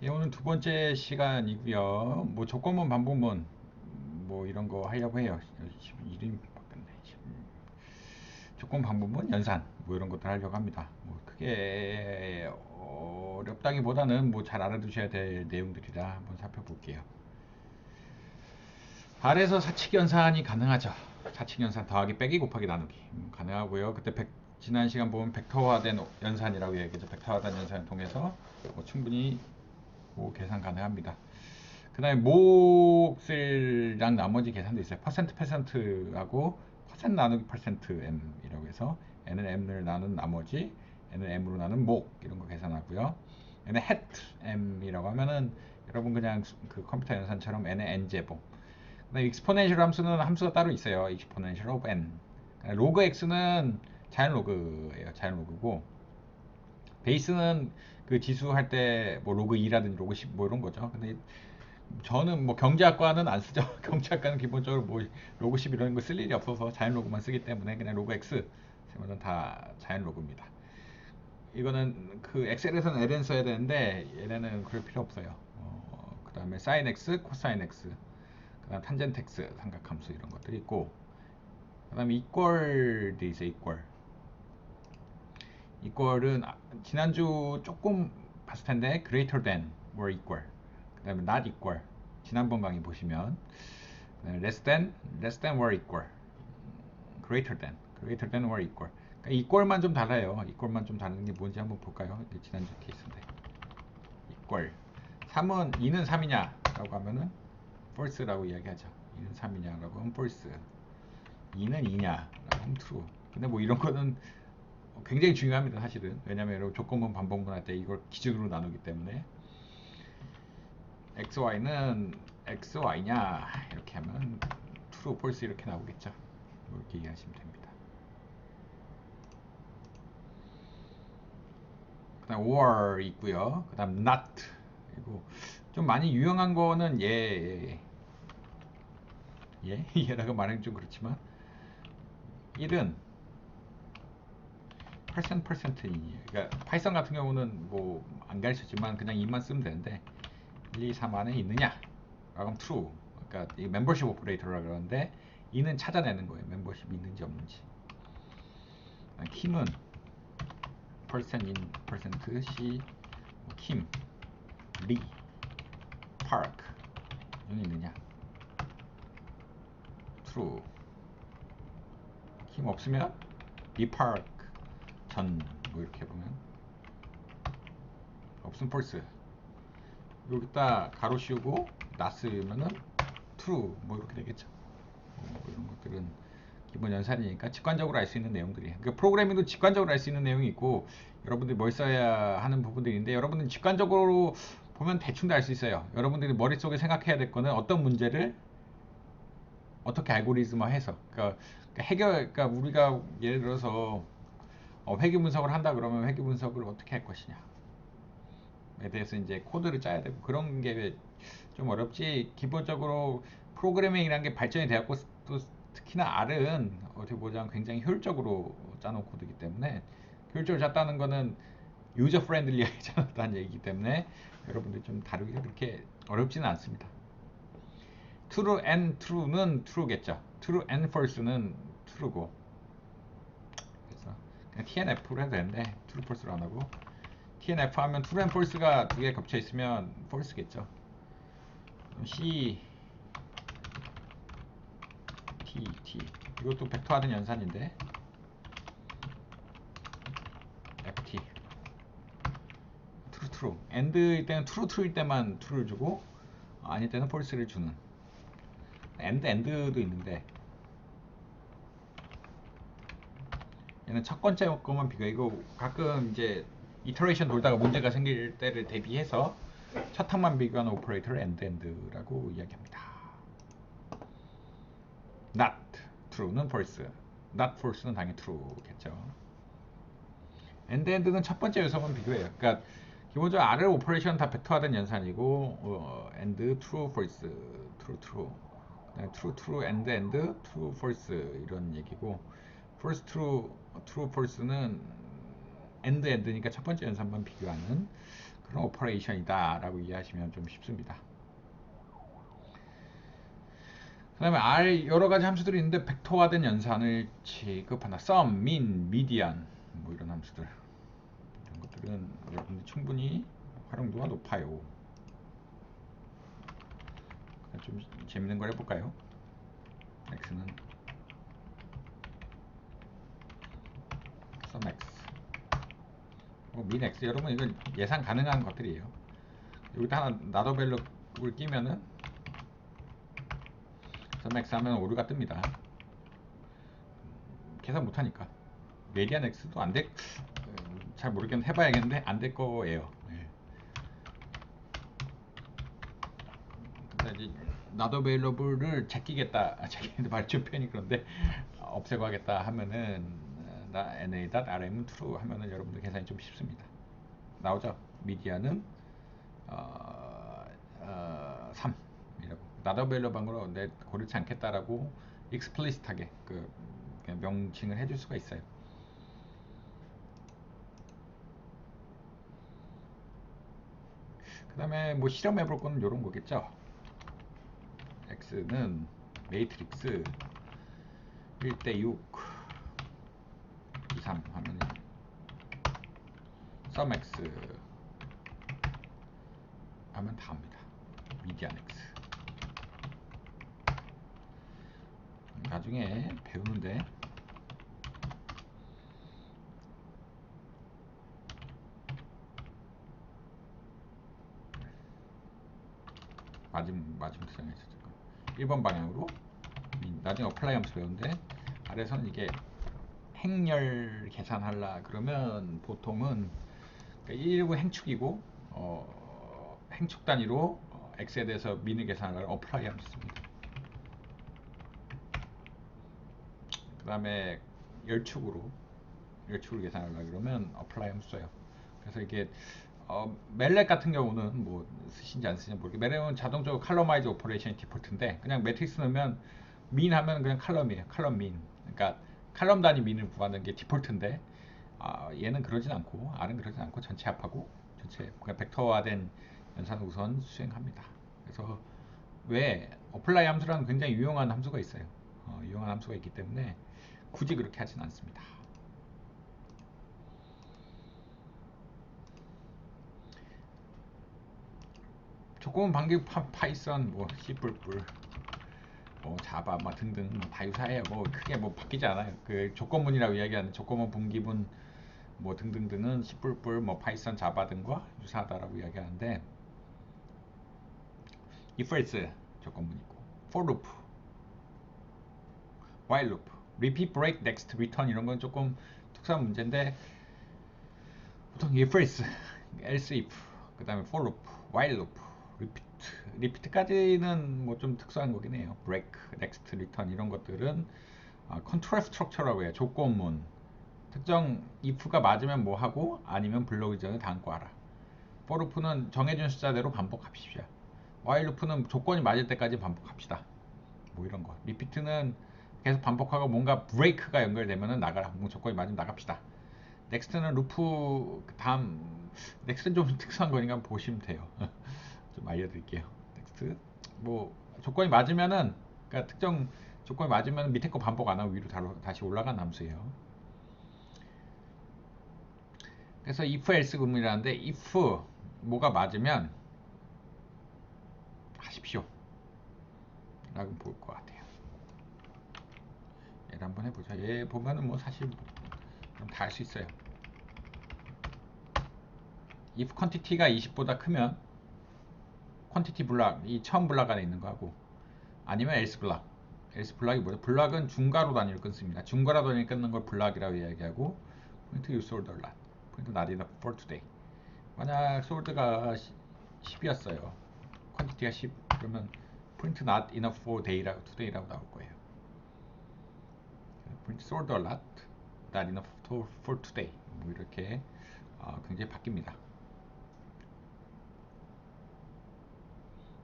예, 오늘 두 번째 시간이고요. 뭐 조건문, 반복문 뭐 이런 거 하려고 해요. 이름이 바뀌었네. 조건, 반복문, 연산 뭐 이런 것들 하려고 합니다. 뭐 크게 어렵다기보다는 뭐 잘 알아두셔야 될 내용들이라 한번 살펴볼게요. 발에서 사칙 연산이 가능하죠. 사칙 연산 더하기 빼기 곱하기 나누기 가능하고요. 그때 지난 시간 보면 벡터화된 연산이라고 얘기했죠. 벡터화된 연산을 통해서 뭐 충분히 뭐 계산 가능합니다. 그 다음에 몫이랑 나머지 계산도 있어요. 퍼센트하고 퍼센트 나누기 퍼센트 m이라고 해서 n은 m을 나눈 나머지 n은 m으로 나눈 목 이런 거 계산하고요. n은 hat m이라고 하면은 여러분 그냥 그 컴퓨터 연산처럼 n의 n제곱. 그다음에 익스포넨셜 함수는 함수가 따로 있어요. 익스포넨셜 오브 n. 로그 x는 자연 로그예요. 자연 로그고 베이스는 그 지수 할 때 뭐 로그 2라든지 로그 10 뭐 이런 거죠. 근데 저는 뭐 경제학과는 안 쓰죠. 경제학과는 기본적으로 뭐 로그 10 이런 거 쓸 일이 없어서 자연 로그만 쓰기 때문에 그냥 로그 x 쓰면 다 자연 로그입니다. 이거는 그 엑셀에서는 ln 써야 되는데 얘네는 그럴 필요 없어요. 그 다음에 sin x, 코사인 x, 그 다음 탄젠트 x 삼각함수 이런 것들이 있고, 그 다음에 equal도 있어요. equal은 지난주 조금 봤을 텐데 greater than or equal, 그 다음에 not equal 지난번 강의 보시면 less than or equal, greater than or equal. 그러니까 equal만 좀 달라요. equal만 좀 다른 게 뭔지 한번 볼까요? 지난주 케이스인데 equal 2는 3이냐 라고 하면은 false라고 이야기하죠. 2는 3이냐 라고 하면 false, 2는 2냐 라고 하면 true. 근데 뭐 이런 거는 굉장히 중요합니다. 사실은 왜냐면 조건문 반복문 할 때 이걸 기준으로 나누기 때문에 xy는 xy냐 이렇게 하면 true, false 이렇게 나오겠죠. 이렇게 이해하시면 됩니다. 그 다음 or 있고요. 그 다음 not. 그리고 좀 많이 유용한 거는 얘라고 말하기 좀 그렇지만 1은 %%이, 그러니까 파이썬 같은 경우는 뭐 안 가르쳤지만 그냥 2만 쓰면 되는데 1, 2, 3 안에 있느냐 라고 하면 true. 그러니까 이 멤버십 오퍼레이터라고 그러는데 2는 찾아내는 거예요. 멤버십이 있는지 없는지. 킴은 percent in percent C, 킴, 리, 파크 여기 있느냐 true. 킴 없으면 리 파크 전 뭐 이렇게 보면 없으면 false. 여기다 가로 씌우고 놨으면은 true 뭐 이렇게 되겠죠. 뭐 이런 것들은 기본 연산이니까 직관적으로 알 수 있는 내용들이에요. 그러니까 프로그래밍도 직관적으로 알 수 있는 내용이 있고 여러분들이 뭘 써야 하는 부분들이 있는데 여러분들은 직관적으로 보면 대충 다 알 수 있어요. 여러분들이 머릿속에 생각해야 될 거는 어떤 문제를 어떻게 알고리즘화해서, 그러니까 우리가 예를 들어서 회귀 분석을 한다 그러면 회귀 분석을 어떻게 할 것이냐에 대해서 이제 코드를 짜야 되고 그런 게 좀 어렵지. 기본적으로 프로그래밍이라는 게 발전이 되었고 또 특히나 R은 어떻게 보자면 굉장히 효율적으로 짜놓은 코드이기 때문에 효율적으로 짰다는 거는 유저 프렌들리하게 짜놨다는 얘기이기 때문에 여러분들 좀 다루기가 그렇게 어렵지는 않습니다. true and true는 true겠죠. true and false는 true고, 그래서 그냥 TNF로 해도 되는데 true false로 안 하고 TNF 하면 true and false가 두 개 겹쳐 있으면 false겠죠. C, T 이것도 벡터화된 연산인데 FT true AND일 때는 true일 때만 true를 주고 아닐 때는 false를 주는 AND도 있는데 얘는 첫 번째 것만 비교해. 이거 가끔 이제 이터레이션 돌다가 문제가 생길 때를 대비해서 첫 항만 비교하는 오퍼레이터를 AND라고 이야기합니다. not true는 false, not false는 당연히 true겠죠. AND는 첫 번째 요소만 비교해요. 그러니까 기본적으로 R 오퍼레이션 다 벡터화된 연산이고 AND true false, true true AND true false 이런 얘기고, false true false는 AND니까 첫 번째 연산만 비교하는 그런 오퍼레이션이다 라고 이해하시면 좀 쉽습니다. 그 다음에 R 여러가지 함수들이 있는데 벡터화된 연산을 취급한다. sum, mean, median 뭐 이런 함수들, 이런 것들은 여러분들이 충분히 활용도가 높아요. 좀 재밌는 걸 해볼까요? x는 sum x, min x. 여러분 이건 예상 가능한 것들이에요. 여기다 하나 나도 밸류를 끼면은 sum x 하면 오류가 뜹니다. 계산 못하니까. median x도 안 될, 잘 모르겠는데 해봐야겠는데 안 될 거예요. 예. not available을 제끼겠다, 제끼는데 발전 표현이 그런데 없애고 하겠다 하면은 na.rm은 true 하면은 여러분들 계산이 좀 쉽습니다. 나오죠? 미디어는 3 이라고 not available 방으로 내 고르지 않겠다라고 explicit하게 그냥 명칭을 해줄 수가 있어요. 그 다음에 뭐 실험해 볼 거는 이런 거겠죠. x는 매트릭스 1대6 2, 3 하면 sum x 하면 다 합니다. median x. 나중에 배우는데 맞음 특성에서 1번 방향으로 나중에 어플라이 하면서 배우는데, 아래서는 이게 행렬 계산하려 그러면 보통은 일부 행축이고 행축 단위로 x에 대해서 민을 계산하려면 어플라이 하면서 씁니다. 그 다음에 열축으로 계산하려고 그러면 어플라이 하면서 써요. 그래서 이게 멜렉 같은 경우는 뭐 쓰신지 안 쓰신지 모르겠어요. 멜렉은 자동적으로 칼럼화이즈 오퍼레이션이 디폴트인데, 그냥 매트릭스 넣으면 민 하면 그냥 칼럼이에요. 칼럼 민. 그러니까 칼럼 단위 민을 구하는 게 디폴트인데, 얘는 그러진 않고, R은 그러진 않고 전체 합하고 전체 그냥 벡터화된 연산을 우선 수행합니다. 그래서 왜 어플라이 함수라는 굉장히 유용한 함수가 있어요. 유용한 함수가 있기 때문에 굳이 그렇게 하진 않습니다. 조건 반기 파이썬, 뭐 C++, 뭐 자바, 뭐 등등 다 유사해요. 뭐 크게 뭐 바뀌지 않아요. 그 조건문이라고 이야기하는 조건문, 분기문, 뭐 등등등은 C++, 뭐 파이썬, 자바 등과 유사하다라고 이야기하는데, if else 조건문 있고, for loop, while loop, repeat, break, next, return 이런 건 조금 특수한 문제인데, 보통 if else, else if, 그 다음에 for loop, while loop, repeat까지는 뭐 좀 특수한 거긴 해요. break, next, return 이런 것들은 컨트롤 스트럭처라고 해요. 조건문. 특정 if가 맞으면 뭐 하고 아니면 블록 이전을 담고 하라. for loop는 정해진 숫자대로 반복합시다. while loop는 조건이 맞을 때까지 반복합시다. 뭐 이런 거. repeat는 계속 반복하고 뭔가 break가 연결되면은 나가라. 뭐 조건이 맞으면 나갑시다. 넥스트는 루프 다음, 넥스트는 좀 특수한 거니까 보시면 돼요. 좀 알려드릴게요. 넥스트 뭐 조건이 맞으면은, 그러니까 특정 조건이 맞으면 밑에 거 반복 안 하고 위로 다시 올라간 함수예요. 그래서 if else 구문이라는데, if 뭐가 맞으면 하십시오 라고 볼 것 같아요. 얘를 한번 해보자. 얘 보면은 뭐 사실 다 할 수 있어요. if quantity가 20보다 크면 퀀티티 블락, 이 처음 블락 안에 있는 거하고, 아니면 else 블락. else 블락이 뭐죠? 블락은 중괄호 단위로 끊습니다. 중괄호 단위로 끊는 걸 블락이라고 이야기하고, print you sold a lot, print not enough for today. 만약 sold가 10이었어요. 퀀티티가 10. 그러면 print not enough for today라고 나올 거예요. print sold a lot, not enough for today. 뭐 이렇게 굉장히 바뀝니다.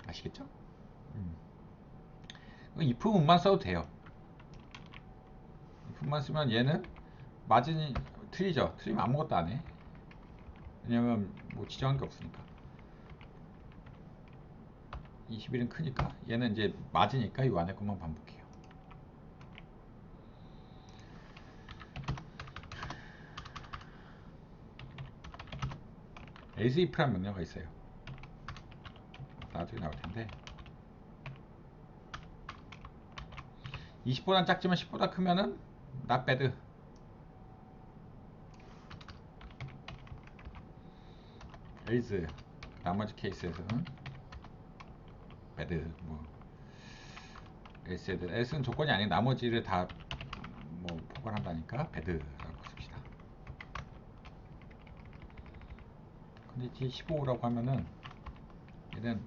아시겠죠? if문만 써도 돼요. if만 쓰면 얘는 맞으니 틀리죠. 틀리면 아무것도 안 해. 왜냐면 뭐 지정한 게 없으니까. 21은 크니까 얘는 이제 맞으니까 이 안에 것만 반복해요. asif라는 명령어가 있어요. 나중에 나올 텐데 20보다 작지만 10보다 크면은 not bad. else 나머지 케이스에서는 bad. 뭐 else는 조건이 아닌 나머지를 다 뭐 포괄한다니까 bad라고 씁시다. 근데 이제 15라고 하면은 얘는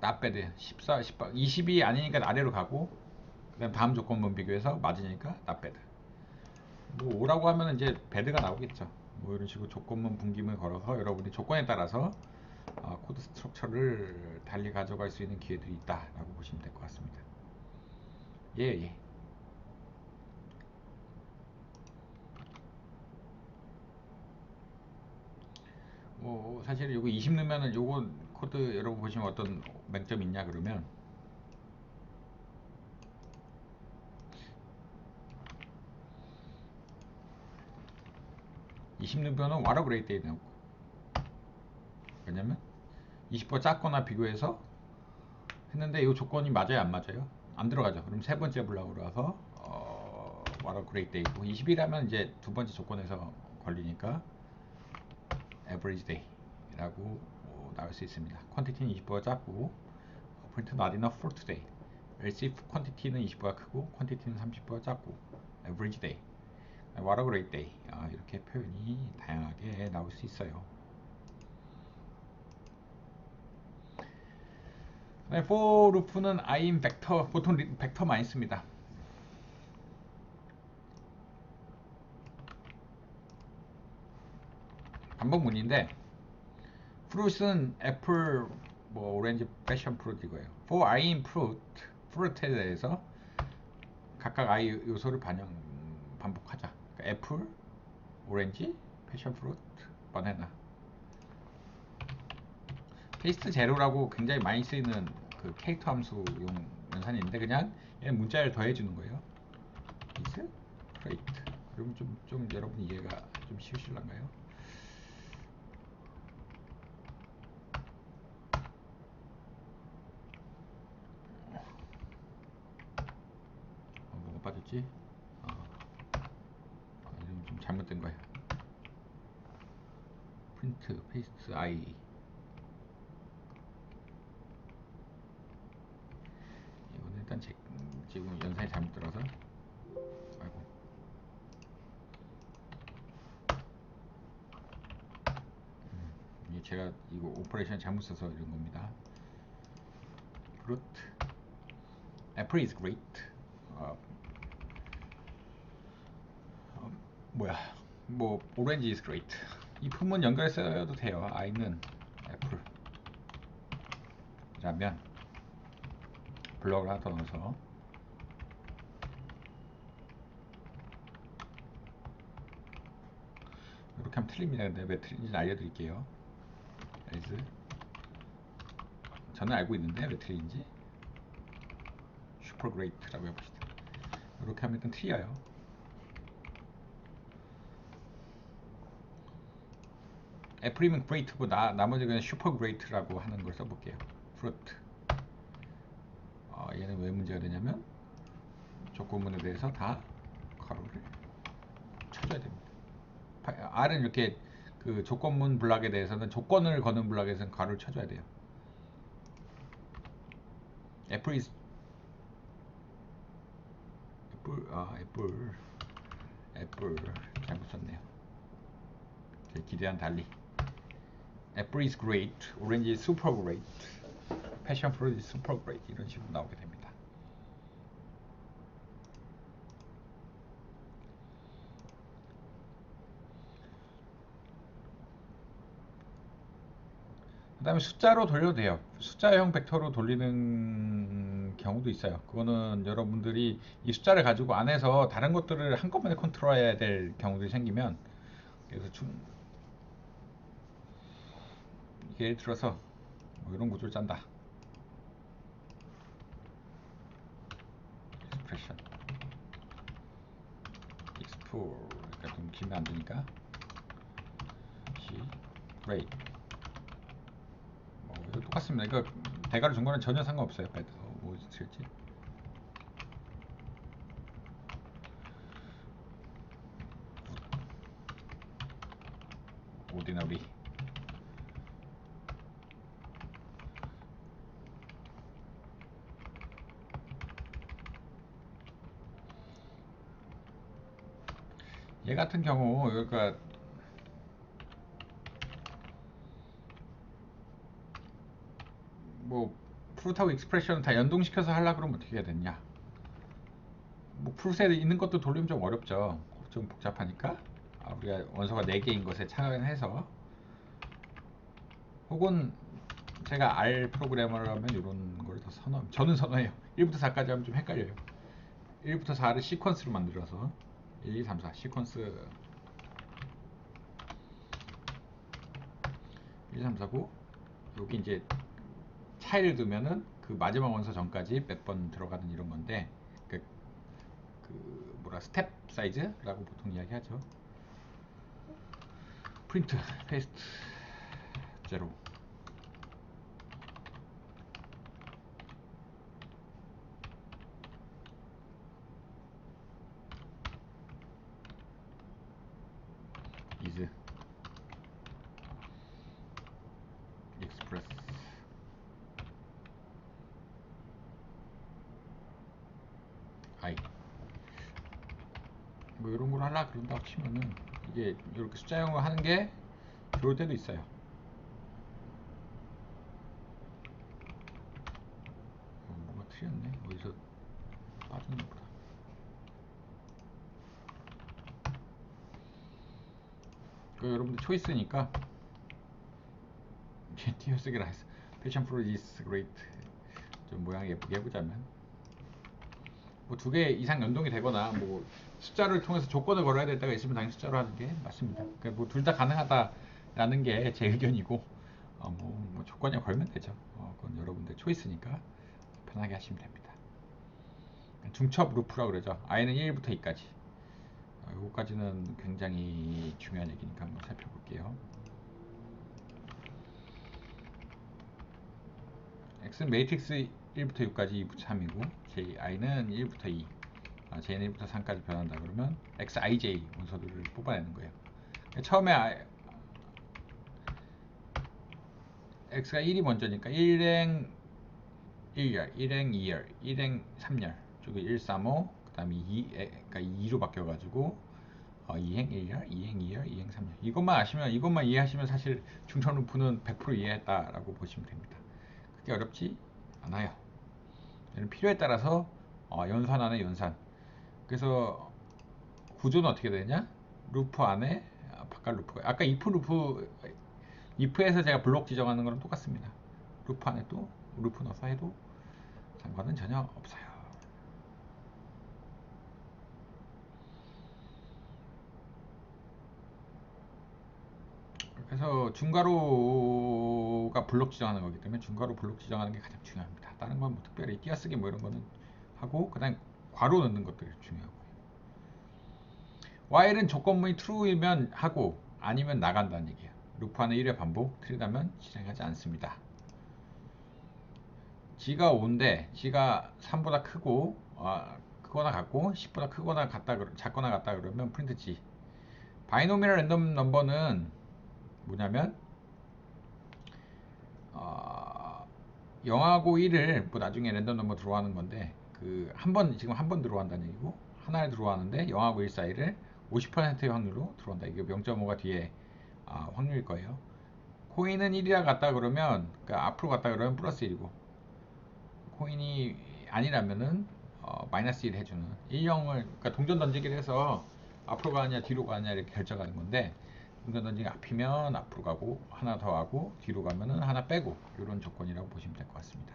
not bad 14, 18, 20이 아니니까 아래로 가고 그다음 다음 조건문 비교해서 맞으니까 not bad. 뭐 5라고 하면 이제 배드가 나오겠죠. 뭐 이런 식으로 조건문 분기문을 걸어서 여러분이 조건에 따라서 코드 스트럭처를 달리 가져갈 수 있는 기회들이 있다라고 보시면 될 것 같습니다. 예. 뭐 사실 요거 20 넣으면은 요거 코드 여러분 보시면 어떤 맹점이 있냐 그러면 (20) 넣으면은 와라 그레이데이 나오고, 왜냐면 20보다 작거나 비교해서 했는데 이 조건이 맞아요 안 맞아요? 안 들어가죠. 그럼 세 번째 블락으로 와서 와라 그레이데이고 20이라면 이제 두 번째 조건에서 걸리니까 average day라고 나올 수 있습니다. quantity는 20보다 작고 print not enough for today. else if quantity는 20보다 크고 quantity는 30보다 작고 average day, what a great day. 이렇게 표현이 다양하게 나올 수 있어요. for loop는 in 벡터, 보통 벡터 많이 씁니다. 반복문인데 fruit은 애플, 뭐 오렌지, 패션 프루트 이거예요. for in fruit에 대해서 각각 I 요소를 반복하자. 그러니까 애플, 오렌지, 패션 프루트, 바나나. 테이스트 제로라고 굉장히 많이 쓰이는 그 캐릭터 함수용 연산이 있는데 그냥 얘는 문자를 더해주는 거예요. is great. 그러면 좀 여러분 이해가 좀 쉬우실란가요? 뭐가 빠졌지? 이름 좀 잘못된 거야. 프린트, 페이스트, I. 이거는 일단 지금 연산이 잘못 들어서. 아이고. 제가 이거 오퍼레이션 잘못 써서 이런 겁니다. fruit. Apple is great. 뭐 orange is great. 이 품은 연결해서도 돼요. I는 애플 라면 블럭을 하나 더 넣어서 이렇게 하면 틀립니다. 근데 왜 틀린지 알려드릴게요. as 저는 알고 있는데 왜 틀린지 슈퍼 그레이트라고 해봅시다. 이렇게 하면 일단 틀려요. 애플이면 그레이트고 나머지 그냥 슈퍼 그레이트라고 하는 걸 써볼게요. fruit. 얘는 왜 문제가 되냐면 조건문에 대해서 다 가로를 쳐줘야 됩니다. R은 이렇게 그 조건문 블락에 대해서는 조건을 거는 블락에서는 가로를 쳐줘야 돼요. 애플 잘못 썼네요. 제 기대한 달리. 애플 is great, 오렌지 is super great, 패션 프루트 is super great 이런 식으로 나오게 됩니다. 그 다음에 숫자로 돌려도 돼요. 숫자형 벡터로 돌리는 경우도 있어요. 그거는 여러분들이 이 숫자를 가지고 안에서 다른 것들을 한꺼번에 컨트롤해야 될 경우들이 생기면, 그래서 예를 들어서 뭐 이런 구조를 짠다. expression export, 그러니까 좀 길면 안 되니까 rate 뭐 이거 똑같습니다. 이거 대괄호 중괄호는 전혀 상관없어요. 배드 뭐 쓸지. ordinary 얘 같은 경우 그러니까 뭐 프루트하고 익스프레션을 다 연동시켜서 하려고 그러면 어떻게 해야 되냐. 뭐 프루트에 있는 것도 돌리면 좀 어렵죠. 좀 복잡하니까 우리가 원소가 4개인 것에 착안해서, 혹은 제가 R 프로그래머를 하면 이런 걸 더 저는 선호해요. 1부터 4까지 하면 좀 헷갈려요. 1부터 4를 시퀀스로 만들어서 1, 2, 3, 4 시퀀스 1, 2, 3, 4고 여기 이제 차이를 두면은 그 마지막 원소 전까지 몇 번 들어가는 이런 건데, 그 뭐라 스텝 사이즈라고 보통 이야기하죠. 프린트 페이스트 제로 is express I 뭐 이런 걸 하려 그런다고 치면은 이게 이렇게 숫자형으로 하는 게 좋을 때도 있어요. 뭔가 틀렸네. 어디서 빠졌나 보다. 그 여러분들 초이스니까 띄어쓰기라 했어. 패션 프로 is great. 좀 모양 예쁘게 해보자면 뭐 2개 이상 연동이 되거나 뭐 숫자를 통해서 조건을 걸어야 될 때가 있으면 당연히 숫자로 하는 게 맞습니다. 그러니까 뭐 둘 다 가능하다라는 게 제 의견이고, 뭐 조건에 걸면 되죠. 그건 여러분들 초이스니까 편하게 하시면 됩니다. 중첩 루프라고 그러죠. i는 1부터 2까지. 이거까지는 굉장히 중요한 얘기니까 한번 살펴볼게요. x는 매트릭스 1부터 6까지 2부터 3이고 i는 1부터 2, j는 1부터 3까지 변한다 그러면 xij 원소들을 뽑아내는 거예요. 처음에 x가 1이 먼저니까 1행 1열, 1행 2열, 1행 3열, 저기 1, 3, 5, 그 다음에 2가 2로 바뀌어가지고 2행 1열, 2행 2열, 2행 3열. 이것만 이해하시면 사실 중첩 루프는 100% 이해했다라고 보시면 됩니다. 그게 어렵지 않아요. 필요에 따라서 연산하는 연산. 그래서 구조는 어떻게 되냐? 루프 안에 바깥 루프가, 아까 if 루프, if에서 제가 블록 지정하는 거랑 똑같습니다. 루프 안에 또 루프 넣어서 해도 상관은 전혀 없어요. 그래서 중괄호가 블록 지정하는 거기 때문에 중괄호 블록 지정하는 게 가장 중요합니다. 다른 건 뭐 특별히 띄어쓰기 뭐 이런 거는 하고, 그 다음에 괄호 넣는 것들이 중요하고요. while은 조건문이 true이면 하고 아니면 나간다는 얘기예요. 루프 안에 1회 반복, 틀리다면 실행하지 않습니다. g가 5인데 g가 3보다 크고 크거나 같고 10보다 크거나 같다, 작거나 같다 그러면 프린트 g. 바이노미널 랜덤 넘버는 뭐냐면 0하고 1을 뭐 나중에 랜덤 넘버 들어가는 건데, 그 지금 한 번 들어간다는 얘기고, 하나를 들어가는데 0하고 1 사이를 50%의 확률로 들어온다. 이게 0.5가 뒤에 확률일 거예요. 코인은 1이라 갔다 그러면, 그러니까 앞으로 갔다 그러면 플러스 1이고, 코인이 아니라면은 마이너스 1 해주는 1형을, 그러니까 동전 던지기를 해서 앞으로 가느냐 뒤로 가느냐 이렇게 결정하는 건데, 동전 던지기 앞이면 앞으로 가고 하나 더 하고 뒤로 가면은 하나 빼고, 이런 조건이라고 보시면 될 것 같습니다.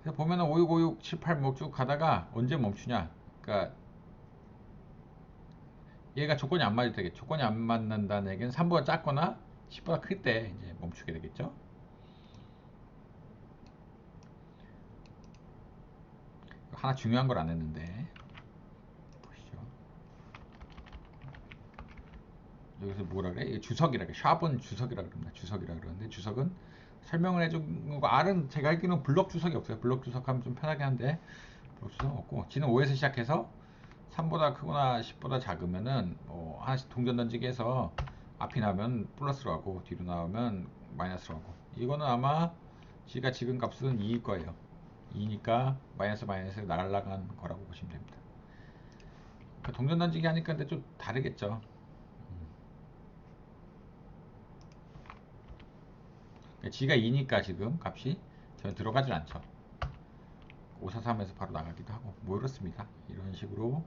그래서 보면은 5, 6, 5, 6, 7, 8 뭐 쭉 가다가 언제 멈추냐. 그러니까 얘가 조건이 안 맞을 때겠죠. 조건이 안 맞는다는 얘기는 3보다 작거나 10보다 클 때 이제 멈추게 되겠죠. 하나 중요한 걸 안 했는데 보시죠. 여기서 뭐라 그래? 이게 주석이라 그래. 샵은 주석이라 그럽니다. 주석이라 그러는데 주석은 설명을 해준 거고 R은 제가 알기로는 블럭 주석이 없어요. 블럭 주석하면 좀 편하게 한데 블럭 주석 없고 G는 5에서 시작해서 3보다 크거나 10보다 작으면은 뭐 하나씩 동전 던지기 해서 앞이 나오면 플러스로 하고 뒤로 나오면 마이너스로 하고 이거는 아마 G가 지금 값은 2일 거예요. 2니까 마이너스 마이너스 날아간 거라고 보시면 됩니다. 그러니까 동전 던지기 하니까 근데 좀 다르겠죠. G가 2니까 지금 값이 저는 들어가질 않죠. 543에서 바로 나가기도 하고 뭐 이렇습니다. 이런 식으로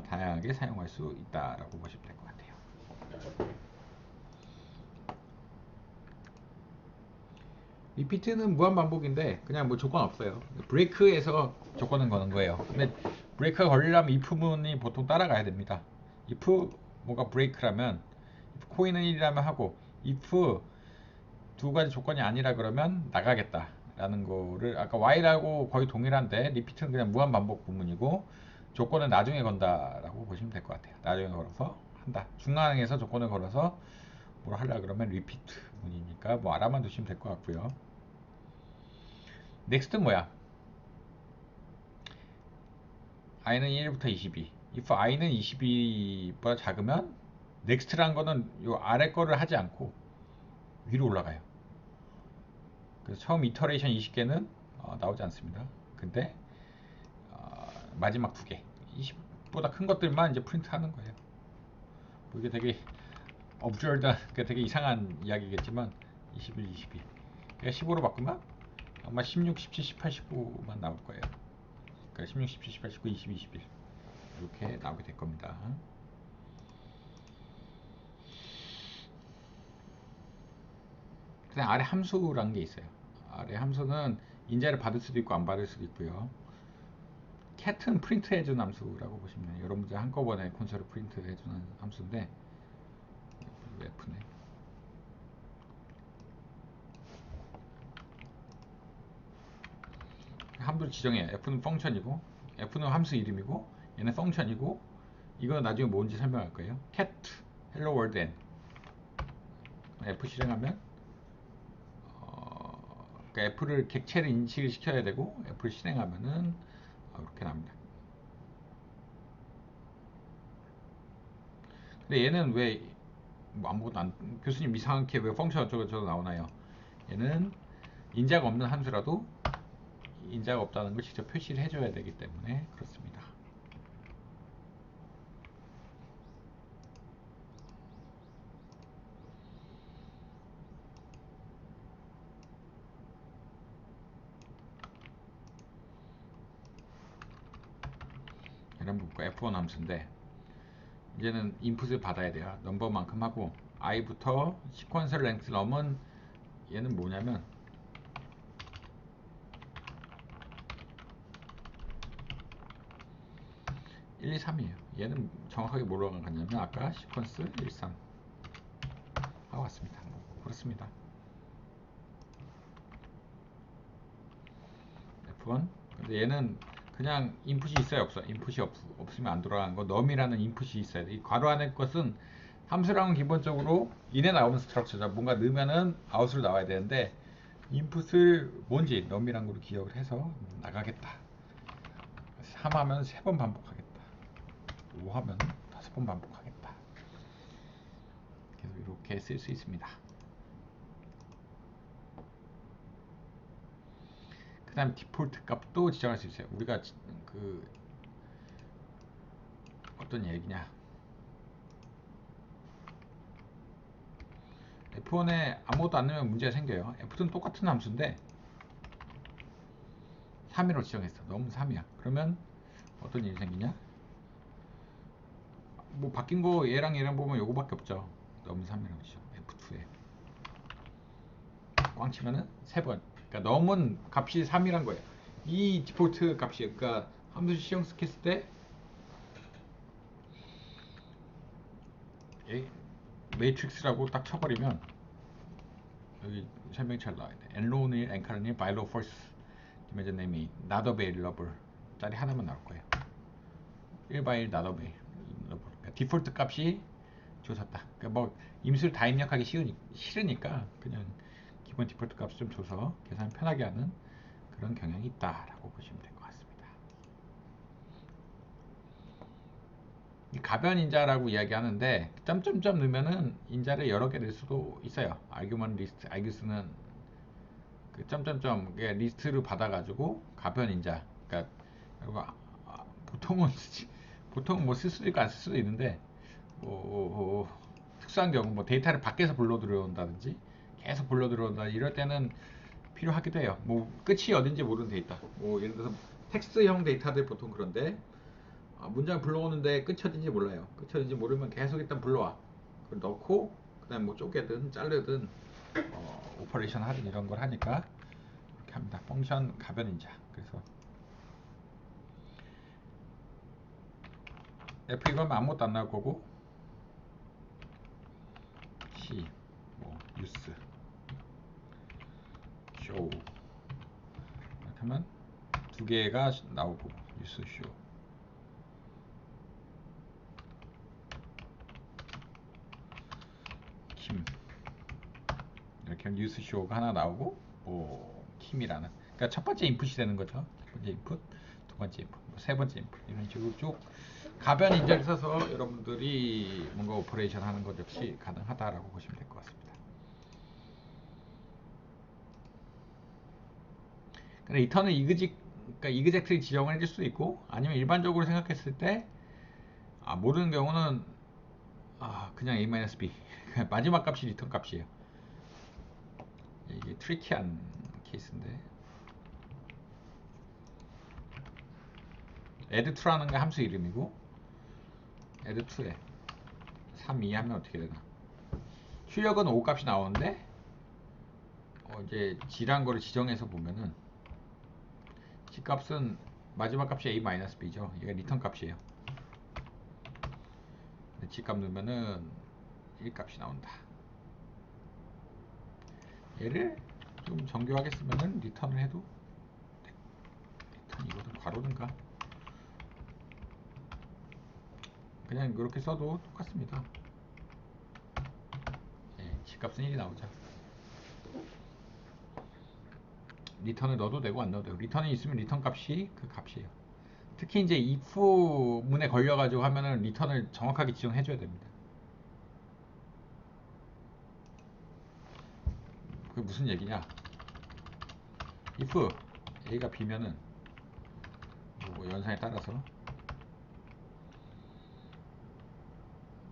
다양하게 사용할 수 있다라고 보시면 될 것 같아요. 리피트는 무한 반복인데 그냥 뭐 조건 없어요. 브레이크에서 조건은 거는 거예요. 근데 브레이크가 걸리려면 if문이 보통 따라가야 됩니다. if 뭐가 브레이크라면 if 코인은 1이라면 하고 if 두 가지 조건이 아니라 그러면 나가겠다 라는 거를 아까 while하고 거의 동일한데 리피트는 그냥 무한 반복 부문이고 조건은 나중에 건다 라고 보시면 될 것 같아요. 나중에 걸어서 한다. 중간에서 조건을 걸어서 뭘 하려 그러면 리피트 문이니까 뭐 알아만 두시면 될 것 같고요. 넥스트는 뭐야? i는 1부터 22. if i는 22보다 작으면 넥스트라는 거는 요 아래 거를 하지 않고 위로 올라가요. 그래서 처음 이터레이션 20개는 나오지 않습니다. 근데 마지막 2개 20보다 큰 것들만 이제 프린트 하는 거예요. 뭐 이게 되게 obsurd한, 되게 이상한 이야기겠지만 21, 22 그러니까 15로 바꾸면 아마 16, 17, 18, 19만 나올 거예요. 그러니까 16, 17, 18, 19, 20, 21 이렇게 나오게 될 겁니다. 그다음 아래 함수라는 게 있어요. 아래 함수는 인자를 받을 수도 있고 안 받을 수도 있고요. 캣은 프린트 해주는 함수라고 보시면 돼요. 여러 문제 한꺼번에 콘솔을 프린트 해주는 함수인데 F네. 함수를 지정해요. F는 펑션이고 F는 함수 이름이고 얘는 펑션이고 이거는 나중에 뭔지 설명할 거예요. cat hello world n F 실행하면 그러니까 F를 객체를 인식을 시켜야 되고 F를 실행하면은 이렇게 납니다. 근데 얘는 왜뭐 아무것도 안 교수님 이상하게 왜 펑션 어쩌고저쩌고 나오나요? 얘는 인자가 없는 함수라도 인자가 없다는 걸 직접 표시를 해줘야 되기 때문에 그렇습니다. 이런 부분과 F1 함수인데 이제는 인풋을 받아야 돼요. 넘버만큼 하고 i부터 시퀀서 랭스 넘은 얘는 뭐냐면 (1, 2, 3이에요) 얘는 정확하게 뭐라고 갔냐면 아까 시퀀스 1, 3 하고 왔습니다. 그렇습니다. F1 근데 얘는 그냥 인풋이 있어야 없어. 인풋이 없으면 안 돌아가는 거. num이라는 인풋이 있어야 돼. 이 괄호 안에 것은 함수랑은 기본적으로 인에 나오는 스트럭처죠. 뭔가 넣으면은 아웃으로 나와야 되는데 인풋을 뭔지 num이란 걸로 기억을 해서 나가겠다. 3 하면 3번 반복하겠다. 5 하면 5번 반복하겠다. 그래서 이렇게 쓸 수 있습니다. 그 다음 디폴트 값도 지정할 수 있어요. 우리가 어떤 얘기냐, F1에 아무것도 안 넣으면 문제가 생겨요. F2는 똑같은 함수인데 3으로 지정했어. 너무 3이야. 그러면 어떤 일이 생기냐, 뭐 바뀐 거 얘랑 보면 요거밖에 없죠. 너무 3이라고 지정. F2에 꽝 치면은 3번. 그러니까 넘은 값이 3이란 거예요. 이 디폴트 값이, 그러니까 함수 시행시켰을 때 매트릭스라고 딱 쳐버리면 여기 설명이 잘 나와야 돼. 엔로니 앵카르니 바이로 펄스 디메전 네임이 not available 짜리 하나만 나올 거예요. 1바일 not available. 그러니까 디폴트 값이 줘졌다. 그러니까 뭐 임수를 다 입력하기 싫으니까 그냥 기본 디폴트 값을 좀 줘서 계산 편하게 하는 그런 경향이 있다라고 보시면 될 것 같습니다. 가변 인자라고 이야기하는데 점점점 넣으면은 인자를 여러 개 낼 수도 있어요. 아규먼 리스트, 아규스는 그 점점점 리스트를 받아가지고 가변 인자. 그러니까 보통은 보통 뭐 쓸 수도 있고 안 쓸 수도 있는데 특수한 경우 뭐 데이터를 밖에서 불러 들어온다든지 계속 불러 들어온다 이럴 때는 필요하기도 해요. 뭐 끝이 어딘지 모르는 데이터. 뭐 예를 들어서 텍스트형 데이터들 보통 그런데 문장 불러오는데 끝이 어딘지 몰라요. 끝이 어딘지 모르면 계속 일단 불러와. 그걸 넣고 그다음 뭐 쪼개든 자르든 오퍼레이션 하든 이런 걸 하니까 이렇게 합니다. 펑션 가변인자. 그래서 F 이건 아무것도 안 나올 거고 C 뭐 use show 이렇게 하면 두 개가 나오고 use show 김 이렇게 하면 use show가 하나 나오고 뭐 김이라는 그러니까 첫 번째 인풋이 되는 거죠. 첫 번째 인풋, 두 번째 인풋, 세 번째 인풋 이런 식으로 쭉 가변 인자를 써서 여러분들이 뭔가 오퍼레이션 하는 것 역시 가능하다라고 보시면 될 것 같습니다. 근데 리턴은 그러니까 이그젝트리 지정을 해줄 수도 있고 아니면 일반적으로 생각했을 때 모르는 경우는 그냥 a-b 마지막 값이 리턴 값이에요. 이게 트리키한 케이스인데 add2라는 게 함수 이름이고 add2에 3, 2 하면 어떻게 되나 출력은 5 값이 나오는데 이제 G란 거를 지정해서 보면은 G 값은 마지막 값이 a-b죠. 이게 리턴 값이에요. G 값 넣으면은 1 값이 나온다. 얘를 좀 정교하게 쓰면은 리턴을 해도 리턴 이거든 괄호든가 그냥 이렇게 써도 똑같습니다. G 값은 1이 나오죠. 리턴을 넣어도 되고 안 넣어도 되고 리턴이 있으면 리턴 값이 그 값이에요. 특히 이제 if 문에 걸려가지고 하면은 리턴을 정확하게 지정해줘야 됩니다. 그게 무슨 얘기냐? if a가 b면은 뭐 연산에 따라서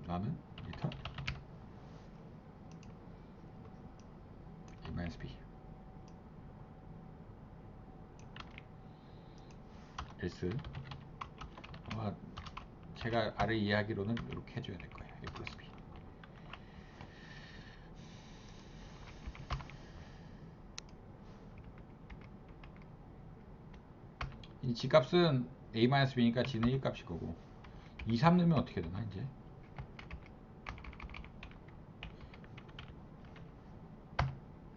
나는 리턴 a-b else 아마 제가 아래 이야기로는 이렇게 해줘야 될 거예요. a 플러스 b 이 G값은 a-b니까 G는 1값일 거고 2, 3 넣으면 어떻게 되나 이제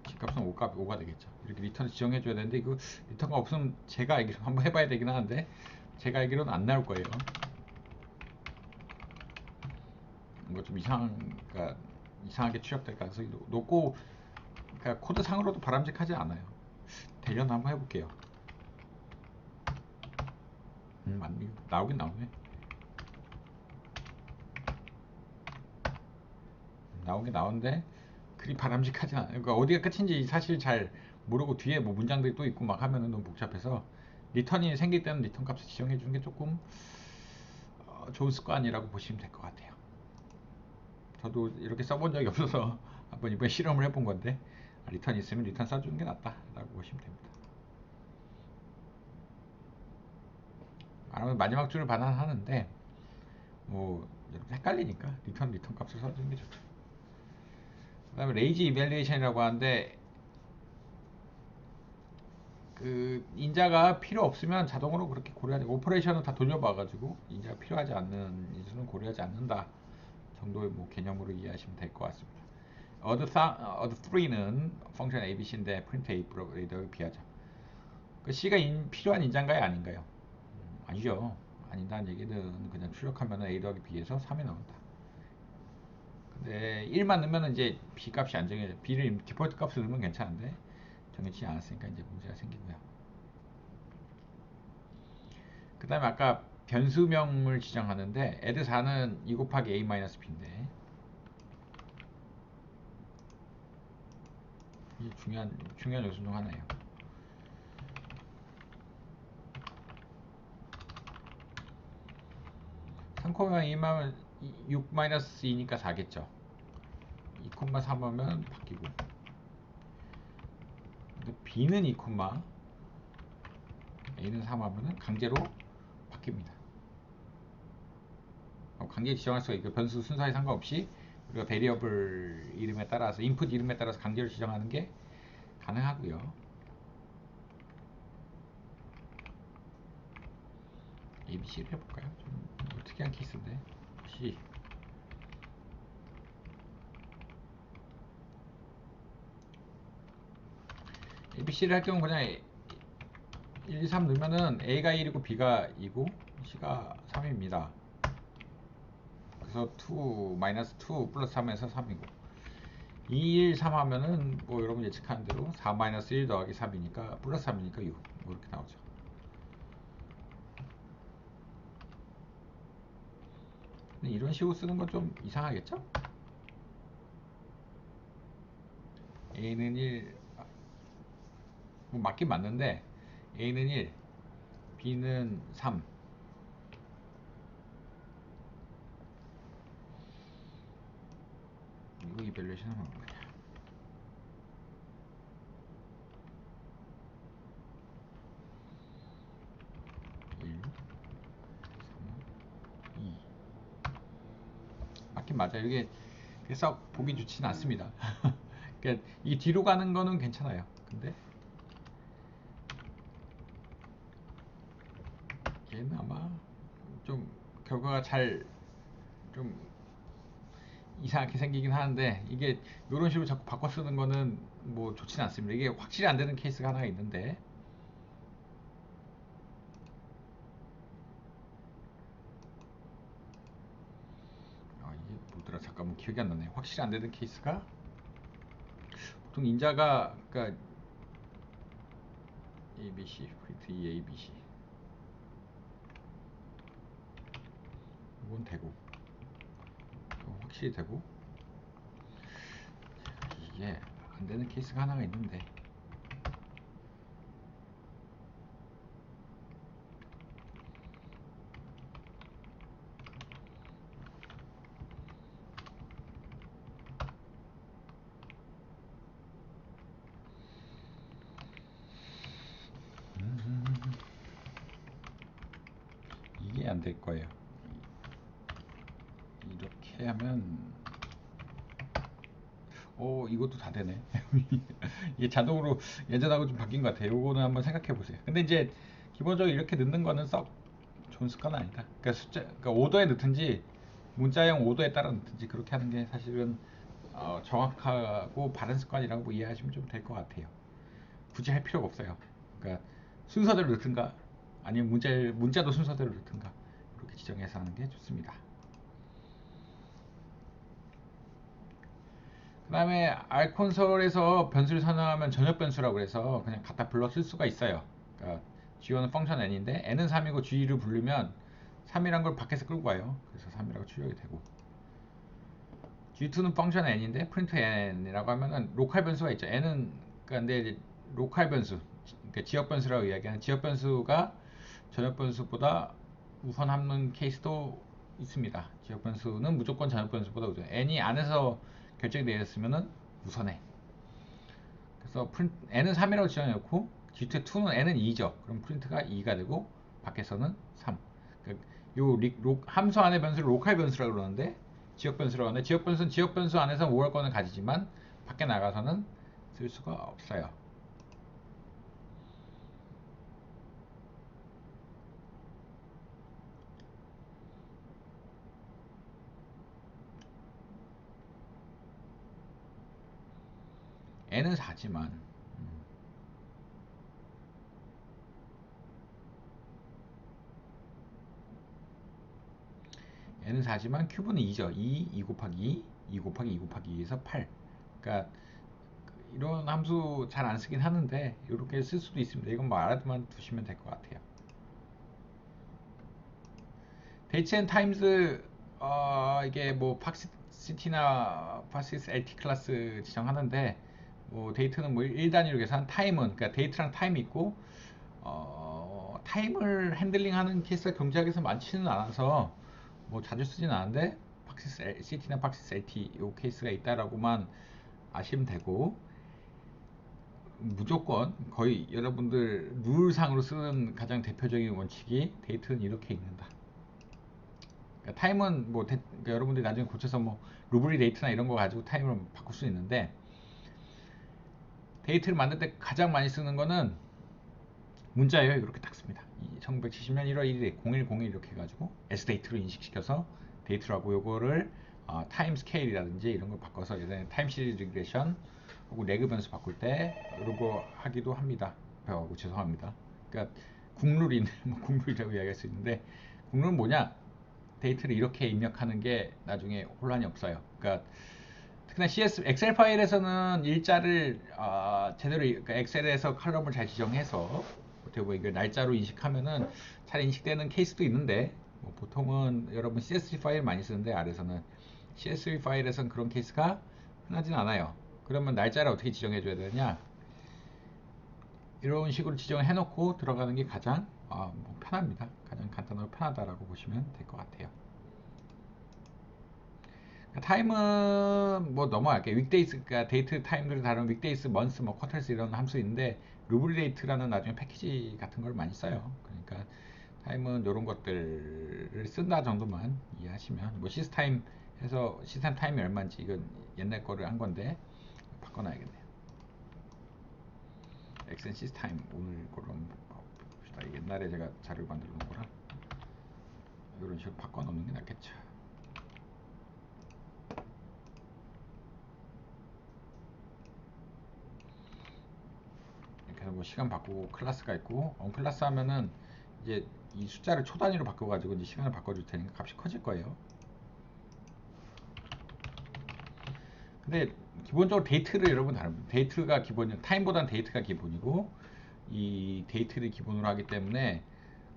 G값은 5가 되겠죠. 이렇게 리턴을 지정해줘야 되는데 이거 리턴가 없으면 제가 알기로 한번 해봐야 되긴 하는데 제가 알기로는 안 나올 거예요. 뭔가 좀 그러니까 이상하게 취업될 가능성이 높고 그러니까 코드 상으로도 바람직하지 않아요. 되려나 한번 해볼게요. 나오긴 나오네. 나오긴 나오는데 그리 바람직하지 않아요. 그러니까 어디가 끝인지 사실 잘 모르고 뒤에 뭐 문장들이 또 있고 막 하면은 너무 복잡해서 리턴이 생길 때는 리턴 값을 지정해 주는 게 조금 좋은 습관이라고 보시면 될 것 같아요. 저도 이렇게 써본 적이 없어서 한번 이번에 실험을 해본 건데 리턴 있으면 리턴 써주는 게 낫다라고 보시면 됩니다. 말하면 마지막 줄을 반환하는데 뭐 헷갈리니까 리턴 값을 써주는 게 좋죠. 그 다음에 레이지 이밸리에이션이라고 하는데 그 인자가 필요 없으면 자동으로 그렇게 고려하지 오퍼레이션을 다 돌려봐가지고 인자가 필요하지 않는 인수는 고려하지 않는다 정도의 뭐 개념으로 이해하시면 될 것 같습니다. other 3는 펑션 ABC인데 프린트 A라고 비하죠. 그 C가 필요한 인자인가요? 아닌가요? 아니죠. 아닌다는 얘기는 그냥 출력하면 A 더하기 B에서 3이 나온다. 근데 1만 넣으면 이제 B 값이 안 정해져. B를 디폴트 값으로 넣으면 괜찮은데 정해지지 않았으니까 이제 문제가 생기고요. 그 다음에 아까 변수명을 지정하는데 add 4는 2 곱하기 a-b인데 이게 중요한 요소 중 하나예요. 3,2면 6-2니까 4겠죠. 2,3 하면 바뀌고, 근데 b는 2, a는 3 하면은 강제로 바뀝니다. 강제 지정할 수가 있고 변수 순서에 상관없이 우리가 베리어블 이름에 따라서 인풋 이름에 따라서 강제로 지정하는 게 가능하고요. ABC를 해볼까요? 좀 특이한 케이스인데 C ABC를 할 경우 그냥 1, 2, 3 넣으면은 A가 1이고 B가 2고 C가 3입니다. 그래서 2 플러스 3에서 3이고 2, 1, 3 하면은 뭐 여러분 예측하는 대로 4 1 더하기 3이니까 플러스 3이니까 6 뭐 이렇게 나오죠. 근데 이런 식으로 쓰는 건 좀 이상하겠죠? A는 1, 뭐 맞긴 맞는데 A는 1, B는 3. 이거 이밸류에이션 하면 뭐냐? 1, 3, 2. 맞긴 맞아요. 이게 썩 보기 좋지는 않습니다. 그러니까 이 뒤로 가는 거는 괜찮아요. 근데 얘는 아마 좀 결과가 좀 이상하게 생기긴 하는데 이게 이런 식으로 자꾸 바꿔 쓰는 거는 뭐 좋지는 않습니다. 이게 확실히 안 되는 케이스가 하나 있는데 이게 뭐더라 잠깐만 기억이 안 나네. 확실히 안 되는 케이스가 보통 인자가 그러니까 ABC 프린트 ABC 이건 되고 이건 확실히 되고 이게 안 되는 케이스가 하나가 있는데 이게 안 될 거예요. 이렇게 하면 이것도 다 되네. 이게 자동으로 예전하고 좀 바뀐 것 같아요. 요거는 한번 생각해 보세요. 근데 이제 기본적으로 이렇게 넣는 거는 썩 좋은 습관은 아니다. 그러니까 그러니까 오더에 넣든지 문자형 오더에 따라 넣든지 그렇게 하는 게 사실은 정확하고 바른 습관이라고 이해하시면 좀 될 것 같아요. 굳이 할 필요가 없어요. 그러니까 순서대로 넣든가 아니면 문자도 순서대로 넣든가 그렇게 지정해서 하는 게 좋습니다. 그 다음에 알콘솔에서 변수를 선언하면 전역 변수라고 해서 그냥 갖다 불러 쓸 수가 있어요. 그러니까 G1은 펑션 n인데 n은 3이고 G를 부르면 3이란 걸 밖에서 끌고 와요. 그래서 3이라고 출력이 되고 G2는 펑션 n인데 프린트 n이라고 하면은 로컬 변수가 있죠. n은 그러니까 근데 로컬 변수, 그러니까 지역 변수라고 이야기하는 지역 변수가 전역 변수보다 우선하는 케이스도 있습니다. 지역 변수는 무조건 전역 변수보다 우선. n이 안에서 결정이 되었으면은 우선해. 그래서 n은 3이라고 지정해놓고 G2의 2는 n은 2죠. 그럼 프린트가 2가 되고 밖에서는 3. 그러니까 요 함수 안의 변수를 로컬 변수라고 그러는데 지역 변수라고 하는데 지역 변수는 지역 변수 안에서 5월권을 가지지만 밖에 나가서는 쓸 수가 없어요. n은 4지만 n은 4지만 큐브는 2죠. 2 곱하기 2 곱하기 2 곱하기 2에서 8. 그러니까 이런 함수 잘 안 쓰긴 하는데 이렇게 쓸 수도 있습니다. 이건 뭐 알아두면 두시면 될 것 같아요. 데이트 앤 타임즈 이게 뭐 팍시티나 팍시스 LT 클래스 지정하는데 뭐 데이트는 뭐 1단위로 계산, 타임은 그러니까 데이트랑 타임이 있고 타임을 핸들링하는 케이스가 경제학에서 많지는 않아서 뭐 자주 쓰진 않은데 팍시스 CT나 팍시스 LT 요 케이스가 있다라고만 아시면 되고 무조건 거의 여러분들 룰상으로 쓰는 가장 대표적인 원칙이 데이트는 이렇게 읽는다. 그러니까 타임은 뭐 그러니까 여러분들이 나중에 고쳐서 뭐 루브리 데이트나 이런 거 가지고 타임을 바꿀 수 있는데 데이트를 만들 때 가장 많이 쓰는 거는 문자예요. 이렇게 딱 씁니다. 1970년 1월 1일에 0101 이렇게 해가지고 S데이트로 인식시켜서 데이트로 하고 요거를 타임 스케일이라든지 이런 걸 바꿔서 예전에 타임 시리즈 리그레션 혹은 레그 변수 바꿀 때 이런 거 하기도 합니다. 배워가고 죄송합니다. 그러니까 국룰인 뭐 국룰이라고 이야기할 수 있는데 국룰은 뭐냐? 데이터를 이렇게 입력하는 게 나중에 혼란이 없어요. 그러니까 특히나 엑셀 파일에서는 일자를 제대로 그러니까 엑셀에서 칼럼을 잘 지정해서 어떻게 보면 이걸 날짜로 인식하면은 잘 인식되는 케이스도 있는데 뭐 보통은 여러분 CSV 파일 많이 쓰는데 아래서는 CSV 파일에서는 그런 케이스가 흔하진 않아요. 그러면 날짜를 어떻게 지정해 줘야 되냐? 이런 식으로 지정을 해놓고 들어가는 게 가장 뭐 편합니다. 가장 간단하고 편하다라고 보시면 될 것 같아요. 타임은 뭐 넘어갈게요. 윅데이스, 그러니까 데이트 타임들을 다루는 윅데이스, 먼스, 뭐 쿼터스 이런 함수 있는데 루브리데이트라는 나중에 패키지 같은 걸 많이 써요. 그러니까 타임은 이런 것들을 쓴다 정도만 이해하시면 뭐 시스타임 해서 시스템 타임이 얼마인지 이건 옛날 거를 한 건데 바꿔놔야겠네요. 엑센 시스타임 오늘 거로 한번 봅시다. 옛날에 제가 자료 만들어 놓은 거라 이런 식으로 바꿔 놓는 게 낫겠죠. 이렇게 해서 뭐 시간 바꾸고 클래스가 있고 언클래스 하면은 이제 이 숫자를 초 단위로 바꿔가지고 이제 시간을 바꿔줄 테니까 값이 커질 거예요. 근데 기본적으로 데이트를 여러분 다릅니다. 데이트가 기본이고 타임보다는 데이트가 기본이고 이 데이트를 기본으로 하기 때문에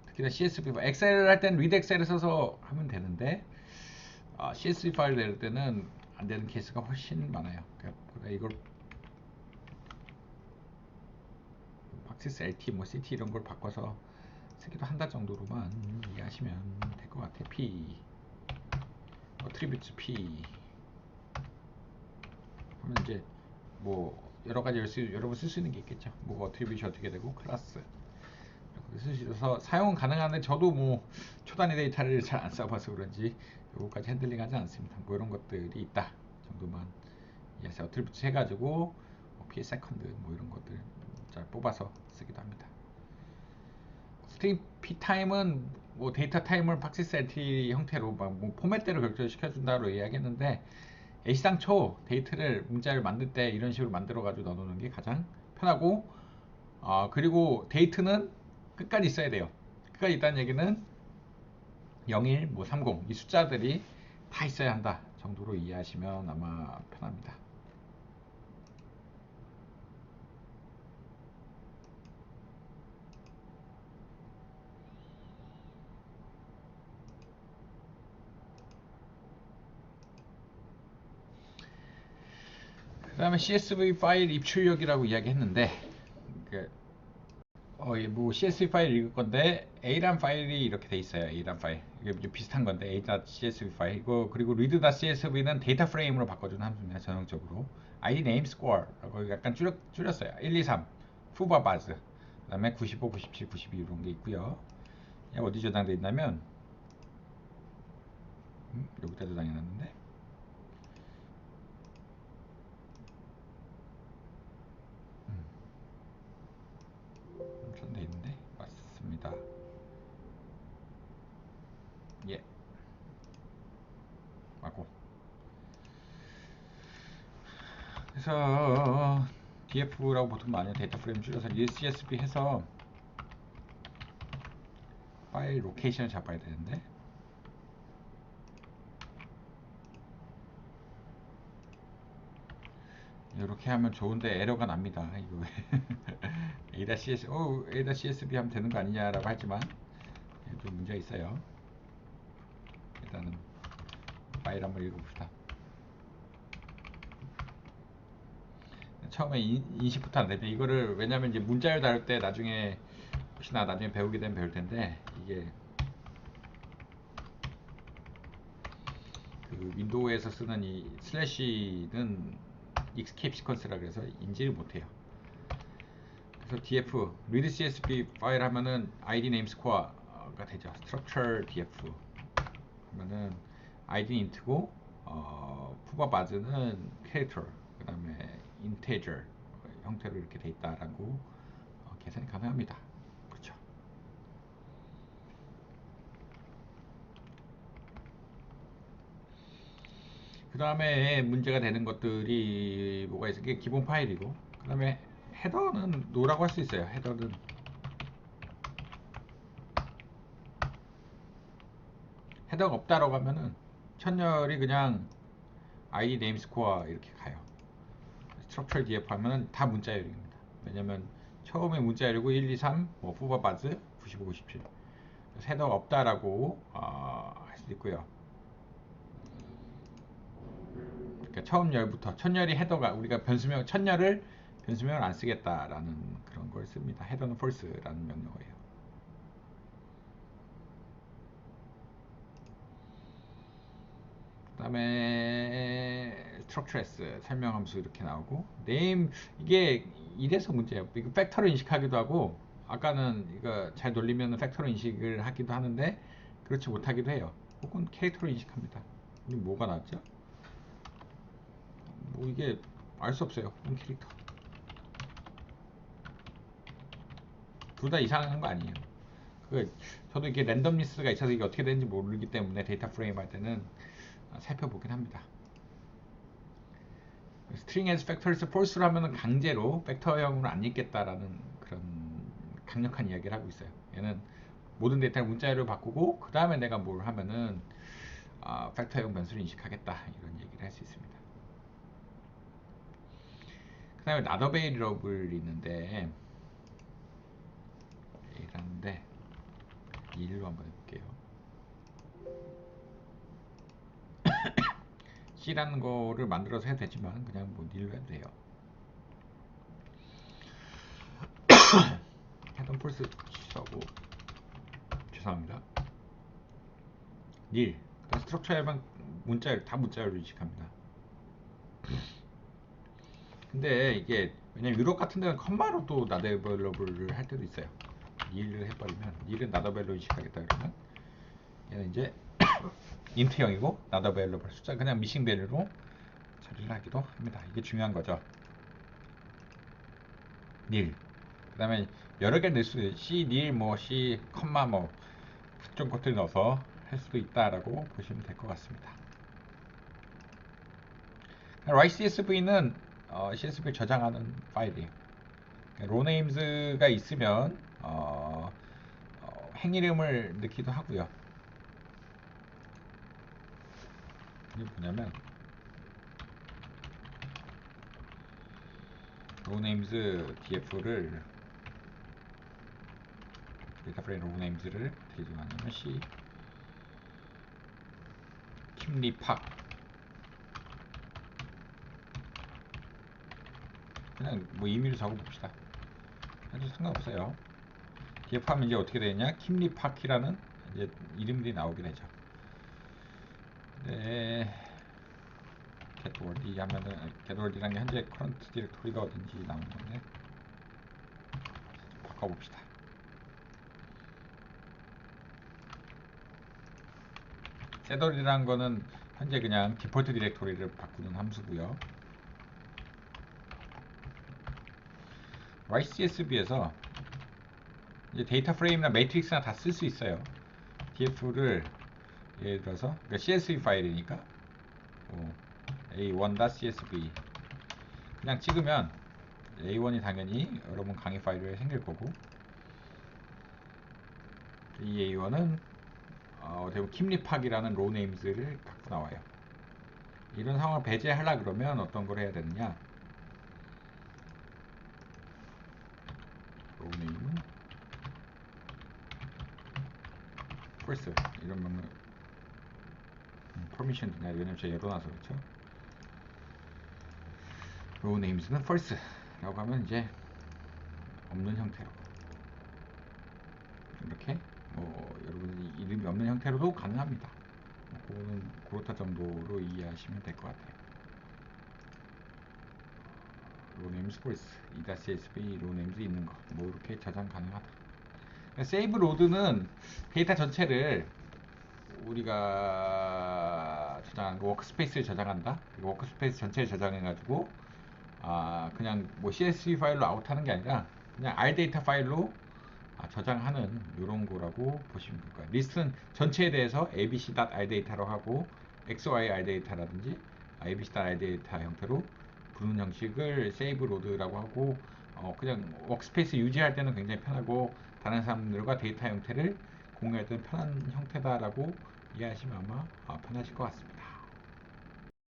특히나 CSV 엑셀 할 때는 리드 엑셀을 써서 하면 되는데 CSV 파일 낼 때는 안 되는 케이스가 훨씬 많아요. 그러니까 이걸 박시스 LT, 뭐 CT 이런 걸 바꿔서 쓰기도 한다 정도로만 이해하시면 될 것 같아요. P, attributes P 하면 이제 뭐 여러 가지 여러분 쓸 수 있는 게 있겠죠. 뭐 attribute이 어떻게 되고 클래스 쓸 수 있어서 사용은 가능한데 저도 뭐 초단위 데이터를 잘 안 써봐서 그런지 요거까지 핸들링하지 않습니다. 뭐 이런 것들이 있다 정도만 이해하세요. attributes 해가지고 뭐 P 세컨드 뭐 이런 것들 잘 뽑아서 쓰기도 합니다. 스트링 P 타임은 뭐 데이터 타임을 박시스 LT 형태로 뭐 포맷대로 결정시켜준다로 이야기했는데 애시당초 데이터를 문자를 만들 때 이런 식으로 만들어 가지고 넣어놓는 게 가장 편하고 그리고 데이트는 끝까지 있어야 돼요. 끝까지 있다는 얘기는 01, 뭐 30, 이 숫자들이 다 있어야 한다 정도로 이해하시면 아마 편합니다. 그 다음에 CSV 파일 입출력이라고 이야기했는데 뭐 CSV 파일 읽을 건데 A란 파일이 이렇게 돼 있어요. A란 파일 이게 비슷한 건데 A.csv 파일 이거 그리고 read.csv는 데이터 프레임으로 바꿔주는 함수입니다. 전형적으로 id name score라고 약간 줄였어요. 1, 2, 3 후바바즈 그 다음에 95, 97, 92 이런 게 있고요. 어디 저장돼 있냐면 여기다 저장해 놨는데 돼 있는데 맞습니다. 예 맞고 그래서 DF라고 보통 많이 데이터 프레임 줄여서 CSV 해서 파일 로케이션을 잡아야 되는데 이렇게 하면 좋은데 에러가 납니다. 이거 A-CSV 하면 되는 거 아니냐라고 하지만 좀 문제가 있어요. 일단은 파일 한번 읽어봅시다. 처음에 인식부터 안 되면 이거를 왜냐면 이제 문자를 다룰 때 나중에 혹시나 나중에 배우게 되면 배울 텐데 이게 그 윈도우에서 쓰는 이 슬래시는 escape sequence라 그래서 인지를 못해요. 그래서 df read csv 파일 하면은 id name score가 되죠. structure df 하면은 id는 int고 푸바바즈는 character 그 다음에 integer 형태로 이렇게 돼 있다라고 계산이 가능합니다. 그렇죠. 그 다음에 문제가 되는 것들이 뭐가 있어요? 이게 기본 파일이고 그 다음에 헤더는 노라고 할 수 있어요. 헤더는 헤더가 없다라고 하면은 천열이 그냥 id name score 이렇게 가요. structure df 하면은 다 문자열입니다. 왜냐면 처음에 문자열이고 1, 2, 3, 뭐 푸바바즈 95, 97 헤더가 없다라고 할 수도 있고요. 그러니까 처음 열부터 천열이 헤더가 우리가 변수명 천열을 변수명을 안 쓰겠다라는 그런 걸 씁니다. 헤더는 false라는 명령어예요. 그 다음에 structure 설명함수 이렇게 나오고 name 이게 이래서 문제예요. 이거 팩터로 인식하기도 하고 아까는 이거 잘 돌리면 팩터로 인식을 하기도 하는데 그렇지 못하기도 해요. 혹은 캐릭터로 인식합니다. 이게 뭐가 나왔죠? 뭐 이게 알 수 없어요. 혹은 캐릭터 둘 다 이상한 거 아니에요. 저도 이게 랜덤리스가 있어서 이게 어떻게 되는지 모르기 때문에 데이터 프레임 할 때는 살펴보긴 합니다. string as factors false로 하면은 강제로 팩터형으로 안 읽겠다라는 그런 강력한 이야기를 하고 있어요. 얘는 모든 데이터를 문자열로 바꾸고 그 다음에 내가 뭘 하면은 팩터형 변수를 인식하겠다 이런 얘기를 할 수 있습니다. 그 다음에 not available 있는데 이라는데 1로 한번 해볼게요. C라는 거를 만들어서 해도 되지만 그냥 뭐 nil로 해도 돼요. 헤던 폴스 취소하고 죄송합니다. nil 스트럭처에만 문자열 다 문자열로 인식합니다. 근데 이게 왜냐면 유럽 같은 데는 컴마로 또 not available를 할 때도 있어요. nil을 해버리면 nil은 not available 인식하겠다 그러면 얘는 이제 int형이고 not available 숫자 그냥 미싱 밸류로 처리를 하기도 합니다. 이게 중요한 거죠. nil 그 다음에 여러 개 넣을 수도 있어요. C, nil, 뭐 C, 컴마 뭐 각종 것들 넣어서 할 수도 있다라고 보시면 될 것 같습니다. write CSV는 CSV 저장하는 파일이에요. 로네임즈가 있으면 행이름을 넣기도 하고요. 이게 뭐냐면 로네임즈 df를 데이터 프레임 로네임즈를 어떻게 정하냐면 C 킴리팍 그냥 뭐 임의로 적어봅시다. 아주 상관없어요. df 하면 이제 어떻게 되냐 킴리팍이라는 이제 이름들이 나오게 되죠. 네. getWorld 하면은 getWorld이라는 게 현재 커런트 디렉토리가 어딘지 나오는 건데 바꿔봅시다. setWorld이라는 거는 현재 그냥 디폴트 디렉토리를 바꾸는 함수고요. write CSV에서 이제 데이터 프레임이나 매트릭스나 다 쓸 수 있어요. df를 예를 들어서 그러니까 CSV 파일이니까 a1.csv 그냥 찍으면 A1이 당연히 여러분 강의 파일에 생길 거고, 이 A1은 대부분 킴리팍이라는 로우 네임즈를 갖고 나와요. 이런 상황을 배제하려 그러면 어떤 걸 해야 되느냐? 로우 네임은 first 이런 명령 permission denied. 왜냐면 제가 열어놔서 그렇죠. 로우 네임즈는 first 라고 하면 이제 없는 형태로, 이렇게 여러분이 이름이 없는 형태로도 가능합니다. 그거는 그렇다 정도로 이해하시면 될 것 같아요. 로네임스 포리스, E-CSV 로네임스 있는 거, 이렇게 저장 가능하다. 세이브 로드는 데이터 전체를 우리가 저장한 거 워크스페이스에 저장한다. 워크스페이스 전체에 저장해가지고 그냥 CSV 파일로 아웃하는 게 아니라 그냥 R 데이터 파일로 저장하는 이런 거라고 보시면 될 거예요. 리스트는 전체에 대해서 abc.rdata로 하고 xoy.rdata라든지 abc.rdata 형태로 부르는 형식을 세이브 로드라고 하고, 그냥 워크스페이스 유지할 때는 굉장히 편하고 다른 사람들과 데이터 형태를 공유할 때는 편한 형태다라고 이해하시면 아마 편하실 것 같습니다.